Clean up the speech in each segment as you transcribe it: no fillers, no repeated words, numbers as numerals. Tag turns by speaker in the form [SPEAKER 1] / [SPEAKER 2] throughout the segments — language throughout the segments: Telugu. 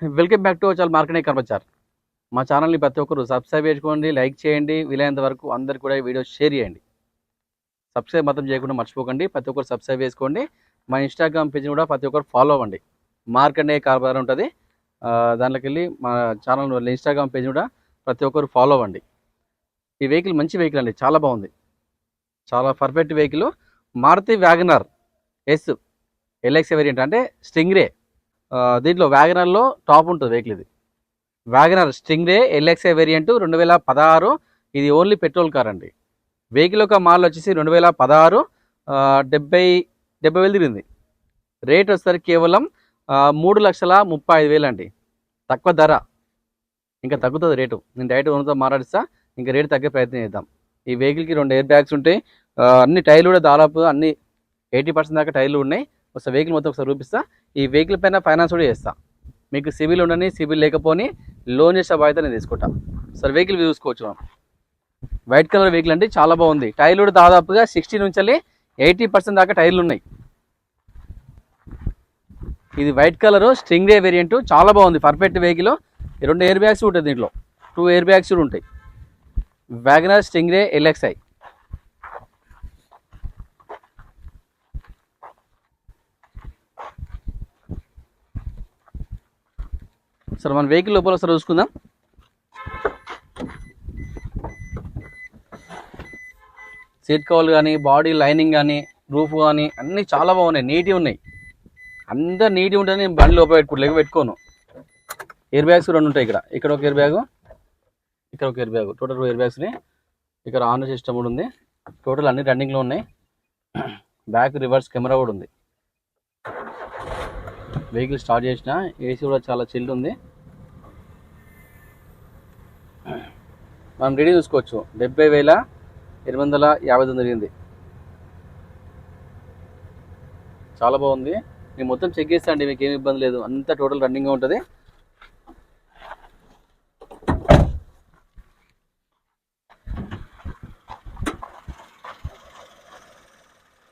[SPEAKER 1] Welcome back to our channel marketing Karmachar. మా ఛానల్ని ప్రతి ఒక్కరు సబ్స్క్రైబ్ చేసుకోండి, లైక్ చేయండి, వీలైనంత వరకు అందరికి కూడా ఈ వీడియో షేర్ చేయండి. సబ్స్క్రైబ్ మాత్రం చేయకుండా మర్చిపోకండి, ప్రతి ఒక్కరు సబ్స్క్రైబ్ చేసుకోండి. మా ఇన్స్టాగ్రామ్ పేజ్ని కూడా ప్రతి ఒక్కరు ఫాలో అవ్వండి. మార్కెటింగ్ కార్బర్ ఉంటుంది, దాంట్లోకి వెళ్ళి మా ఛానల్ ఇన్స్టాగ్రామ్ పేజ్ని కూడా ప్రతి ఒక్కరు ఫాలో అవ్వండి. ఈ వెహికల్ మంచి వెహికల్ అండి, చాలా బాగుంది, చాలా perfect vehicle. Maruti WagonR S LX variant అంటే స్టింగ్రే. దీంట్లో వ్యాగనర్లో టాప్ ఉంటుంది వెహికల్. ఇది వ్యాగనర్ స్టింగ్రే ఎల్ఎక్స్ఐ వేరియంట్ 2016. ఇది ఓన్లీ పెట్రోల్ కార్ అండి. వెహికల్ యొక్క మాల్ వచ్చేసి 2016, 70,000 తిరిగింది. రేట్ వస్తారు కేవలం 3,35,000 అండి. తక్కువ ధర, ఇంకా తగ్గుతుంది రేటు. నేను డైరెక్ట్ ఓనర్తో మాట్లాడిస్తా, ఇంకా రేటు తగ్గే ప్రయత్నం చేద్దాం. ఈ వెహికల్కి 2 ఎయిర్ బ్యాగ్స్ ఉంటాయి, అన్ని టైర్లు కూడా దాదాపు అన్ని 80% దాకా టైర్లు ఉన్నాయి. ఒకసారి వెహికల్ మొత్తం ఒకసారి చూపిస్తా. ఈ వెహికల్ పైన ఫైనాన్స్ కూడా చేస్తా. మీకు సివిల్ ఉండని, సివిల్ లేకపోని లోన్ చేసే బాధ్యత నేను తీసుకుంటా. సార్ వెహికల్ చూసుకోవచ్చు మనం. వైట్ కలర్ వెహికల్ అండి, చాలా బాగుంది. టైర్లు కూడా దాదాపుగా 60 నుంచి 80% దాకా టైర్లు ఉన్నాయి. ఇది వైట్ కలర్ స్టింగ్రే వేరియంట్, చాలా బాగుంది, పర్ఫెక్ట్ వెహికల్. 2 ఎయిర్ బ్యాగ్స్ ఉంటుంది దీంట్లో, 2 ఎయిర్ బ్యాగ్స్ కూడా ఉంటాయి. WagonR Stingray LXI. సార్ మన వెహికల్ లోపల ఒకసారి చూసుకుందాం. సీట్ కవర్లు కానీ, బాడీ లైనింగ్ కానీ, రూఫ్ కానీ అన్నీ చాలా బాగున్నాయి, నీట్గా ఉన్నాయి. అందరు నీట్గా ఉంటుంది. నేను బండి లోపల పెట్టుకోను. ఎయిర్ బ్యాగ్స్ 2 ఉంటాయి. ఇక్కడ ఒక ఎయిర్ బ్యాగు, ఇక్కడ ఒక ఎయిర్ బ్యాగు, టోటల్ 2 ఎయిర్ బ్యాగ్స్ని. ఇక్కడ ఆన్ సిస్టమ్ కూడా ఉంది. టోటల్ అన్ని రన్నింగ్లో ఉన్నాయి. బ్యాక్ రివర్స్ కెమెరా కూడా ఉంది. వెహికల్ స్టార్ట్ చేసిన ఏసీ కూడా చాలా చిల్డ్ ఉంది. మనం రెడీ చూసుకోవచ్చు. 70,850 తిరిగింది. చాలా బాగుంది. నేను మొత్తం చెక్ చేస్తా అండి, మీకు ఏమి ఇబ్బంది లేదు. అంతా టోటల్ రన్నింగ్గా ఉంటుంది.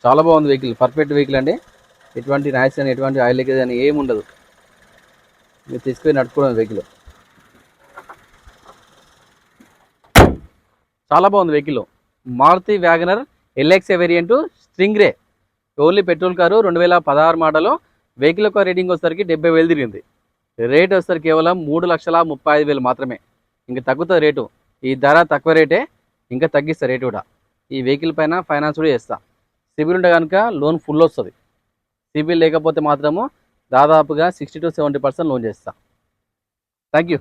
[SPEAKER 1] చాలా బాగుంది వెహికల్, పర్ఫెక్ట్ వెహికల్ అండి. ఎటువంటి నాయిస్ కానీ, ఎటువంటి ఆయిల్ లీకేజ్ అని ఏమి ఉండదు. మీరు తీసుకొని నడుపుకోవడం వెహికల్. చాలా బాగుంది vehicle. Maruti WagonR LXI variant Stingray, only petrol car, 2016 model. Vehicle యొక్క రేటింగ్ వచ్చేసరికి 70,000 తిరిగింది. రేట్ వచ్చేసరికి కేవలం 3,35,000 మాత్రమే. ఇంకా తగ్గుతుంది రేటు. ఈ ధర తక్కువ రేటే, ఇంకా తగ్గిస్తా రేటు కూడా. ఈ వెహికల్ పైన ఫైనాన్స్ కూడా చేస్తా. సిబిల్ ఉంటే కనుక లోన్ ఫుల్ వస్తుంది. సిబిల్ లేకపోతే మాత్రము దాదాపుగా 60 to 70% లోన్ చేస్తా. Thank you.